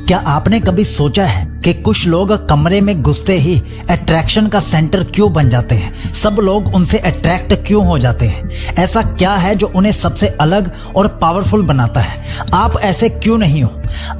क्या आपने कभी सोचा है कि कुछ लोग कमरे में घुसते ही अट्रैक्शन का सेंटर क्यों बन जाते हैं? सब लोग उनसे अट्रैक्ट क्यों हो जाते हैं? ऐसा क्या है जो उन्हें सबसे अलग और पावरफुल बनाता है? आप ऐसे क्यों नहीं हो?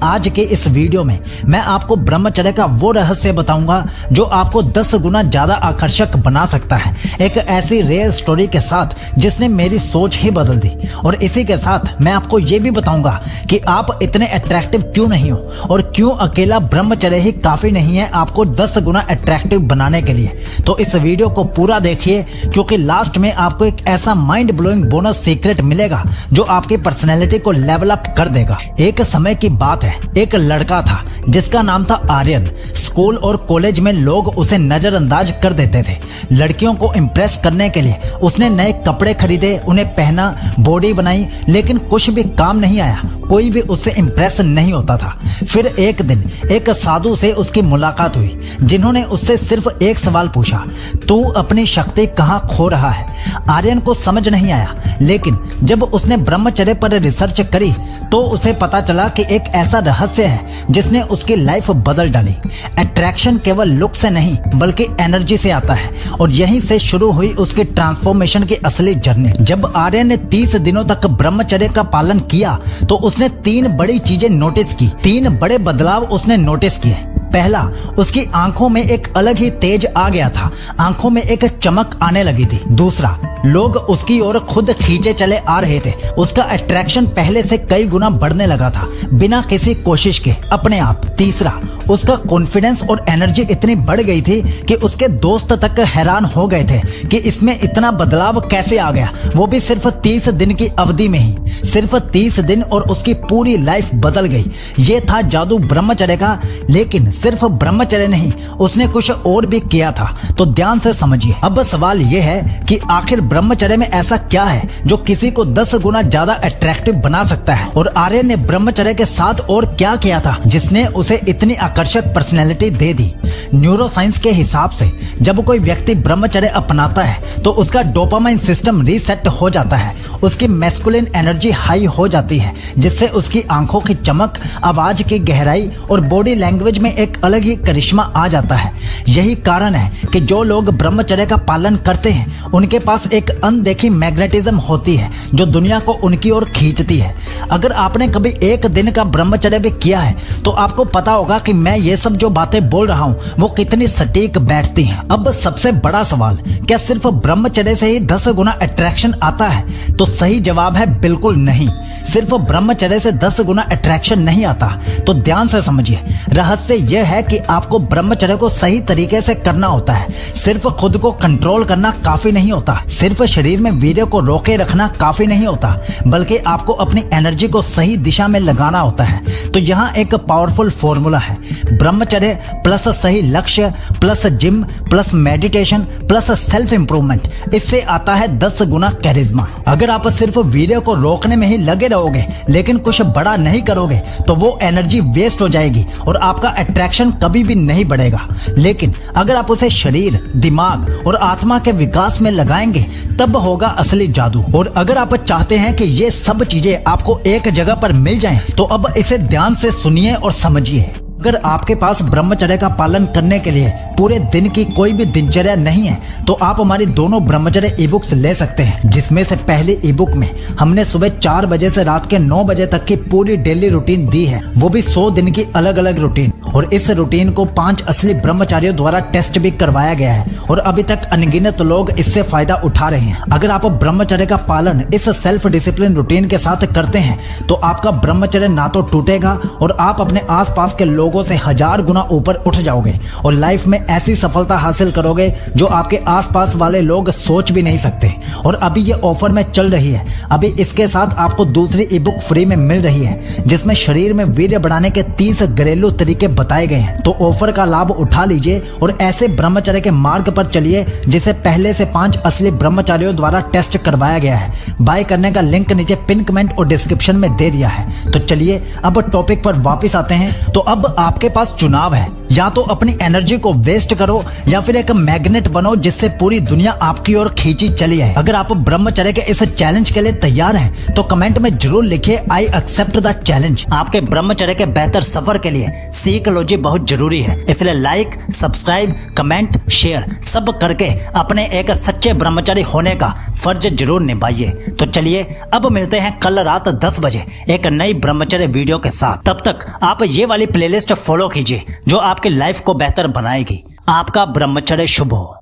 आज के इस वीडियो में मैं आपको ब्रह्मचर्य का वो रहस्य बताऊंगा जो आपको 10 गुना ज्यादा आकर्षक बना सकता है। एक ऐसी रेयर स्टोरी के साथ जिसने मेरी सोच ही बदल दी। और इसी के साथ मैं आपको ये भी बताऊंगा कि आप इतने अट्रैक्टिव क्यों नहीं हो और क्यों अकेला ब्रह्मचर्य ही काफी नहीं है आपको 10 गुना अट्रैक्टिव बनाने के लिए। तो इस वीडियो को पूरा देखिए, क्योंकि लास्ट में आपको एक ऐसा माइंड ब्लोइंग बोनस सीक्रेट मिलेगा जो आपकी पर्सनैलिटी को लेवल अप कर देगा। एक समय की बात है, एक लड़का था जिसका नाम था आर्यन। स्कूल और कॉलेज में लोग उसे नजरअंदाज कर देते थे। लड़कियों को इम्प्रेस करने के लिए उसने नए कपड़े खरीदे, उन्हें पहना, बॉडी बनाई, लेकिन कुछ भी काम नहीं आया। कोई भी उससे इम्प्रेस नहीं होता था। फिर एक दिन एक साधु से उसकी मुलाकात हुई जिन्होंने उससे सिर्फ एक सवाल पूछा, तू अपनी शक्ति कहाँ खो रहा है? आर्यन को समझ नहीं आया, लेकिन जब उसने ब्रह्मचर्य पर रिसर्च करी तो उसे पता चला कि एक ऐसा रहस्य है जिसने उसकी लाइफ बदल डाली। अट्रैक्शन केवल लुक से नहीं बल्कि एनर्जी से आता है, और यहीं से शुरू हुई उसकी ट्रांसफॉर्मेशन की असली जर्नी। जब आर्यन ने 30 दिनों तक ब्रह्मचर्य का पालन किया तो उसने 3 बड़ी चीजें नोटिस की। 3 बड़े बदलाव उसने नोटिस किए। पहला, उसकी आंखों में एक अलग ही तेज आ गया था। आंखों में एक चमक आने लगी थी। दूसरा, लोग उसकी ओर खुद खींचे चले आ रहे थे। उसका अट्रैक्शन पहले से कई गुना बढ़ने लगा था, बिना किसी कोशिश के, अपने आप। तीसरा, उसका कॉन्फिडेंस और एनर्जी इतनी बढ़ गई थी कि उसके दोस्त तक हैरान हो गए थे कि इसमें इतना बदलाव कैसे आ गया, वो भी सिर्फ 30 दिन की अवधि में ही। सिर्फ 30 दिन और उसकी पूरी लाइफ बदल गई। ये था जादू ब्रह्मचर्य का। लेकिन सिर्फ ब्रह्मचर्य नहीं, उसने कुछ और भी किया था। तो ध्यान से समझिए। अब सवाल ये है कि आखिर ब्रह्मचर्य में ऐसा क्या है जो किसी को 10 गुना ज्यादा अट्रैक्टिव बना सकता है? और आर्यन ने ब्रह्मचर्य के साथ और क्या किया था जिसने उसे इतनी आकर्षक पर्सनैलिटी दे दी? न्यूरो साइंस के हिसाब से जब कोई व्यक्ति ब्रह्मचर्य अपनाता है तो उसका डोपामाइन सिस्टम रीसेट हो जाता है, उसकी मैस्कुलिन एनर्जी हाई हो जाती है, जिससे उसकी आंखों की चमक, आवाज की गहराई और बॉडी लैंग्वेज में एक अलग ही करिश्मा आ जाता है। यही कारण है कि जो लोग ब्रह्मचर्य का पालन करते हैं उनके पास एक अनदेखी मैग्नेटिज्म होती है जो दुनिया को उनकी ओर खींचती है। अगर आपने कभी एक दिन का ब्रह्मचर्य भी किया है तो आपको पता होगा कि मैं ये सब जो बातें बोल रहा हूँ वो कितनी सटीक बैठती हैं। अब सबसे बड़ा सवाल, क्या सिर्फ ब्रह्मचर्य से ही 10 गुना अट्रैक्शन आता है? तो सही जवाब है बिल्कुल नहीं। सिर्फ ब्रह्मचर्य से 10 गुना अट्रैक्शन नहीं आता। तो ध्यान से समझिए। रहस्य यह है कि आपको ब्रह्मचर्य को सही तरीके से करना होता है। सिर्फ खुद को कंट्रोल करना काफी नहीं होता। सिर्फ शरीर में वीर्य को रोके रखना काफी नहीं होता, बल्कि आपको अपनी एनर्जी को सही दिशा में लगाना होता है। तो यहाँ एक पावरफुल फॉर्मूला है। ब्रह्मचर्य प्लस सही लक्ष्य plus gym plus meditation plus self improvement, इससे आता है 10 गुना कैरिज्मा। अगर आप सिर्फ वीर्य को रोकने में ही लगे रहोगे लेकिन कुछ बड़ा नहीं करोगे तो वो एनर्जी वेस्ट हो जाएगी और आपका अट्रैक्शन कभी भी नहीं बढ़ेगा। लेकिन अगर आप उसे शरीर, दिमाग और आत्मा के विकास में लगाएंगे तब होगा असली जादू। और अगर आप चाहते हैं कि ये सब चीजें आपको एक जगह पर मिल जाएं, तो अब इसे ध्यान से सुनिए और समझिए। अगर आपके पास ब्रह्मचर्य का पालन करने के लिए पूरे दिन की कोई भी दिनचर्या नहीं है तो आप हमारी दोनों ब्रह्मचर्य ई बुक्स ले सकते हैं, जिसमें से पहली ई बुक में हमने सुबह 4 बजे से रात के 9 बजे तक की पूरी डेली रूटीन दी है, वो भी 100 दिन की अलग अलग रूटीन। और इस रूटीन को 5 असली ब्रह्मचारियों द्वारा टेस्ट भी करवाया गया है और अभी तक अनगिनत लोग इससे फायदा उठा रहे हैं। अगर आप ब्रह्मचर्य का पालन इस सेल्फ डिसिप्लिन रूटीन के साथ करते हैं तो आपका ब्रह्मचर्य ना तो टूटेगा और आप अपने आसपास के लोगों से 1000 गुना ऊपर उठ जाओगे और लाइफ में ऐसी सफलता हासिल करोगे जो आपके आसपास वाले लोग सोच भी नहीं सकते। और अभी ये ऑफर में चल रही है। अभी इसके साथ आपको दूसरी ई बुक फ्री में मिल रही है जिसमें शरीर में वीर्य बढ़ाने के 30 घरेलू तरीके बताए गए हैं। तो ऑफर का लाभ उठा लीजिए और ऐसे ब्रह्मचर्य के मार्ग पर चलिए जिसे पहले से 5 असली ब्रह्मचारियों द्वारा टेस्ट करवाया गया है। बाय करने का लिंक नीचे पिन कमेंट और डिस्क्रिप्शन में दे दिया है। तो चलिए अब टॉपिक पर वापस आते हैं। तो अब आपके पास चुनाव है, या तो अपनी एनर्जी को रेस्ट करो या फिर एक मैग्नेट बनो जिससे पूरी दुनिया आपकी ओर खींची चली है। अगर आप ब्रह्मचर्य के इस चैलेंज के लिए तैयार हैं तो कमेंट में जरूर लिखिए आई एक्सेप्ट द चैलेंज। आपके ब्रह्मचर्य के बेहतर सफर के लिए साइकोलॉजी बहुत जरूरी है, इसलिए लाइक, सब्सक्राइब, कमेंट, शेयर सब करके अपने एक सच्चे ब्रह्मचारी होने का फर्ज जरूर निभाइए। तो चलिए अब मिलते हैं कल रात 10 बजे एक नई ब्रह्मचर्य वीडियो के साथ। तब तक आप ये वाली प्लेलिस्ट फॉलो कीजिए जो आपकी लाइफ को बेहतर बनाएगी। आपका ब्रह्मचर्य शुभ हो।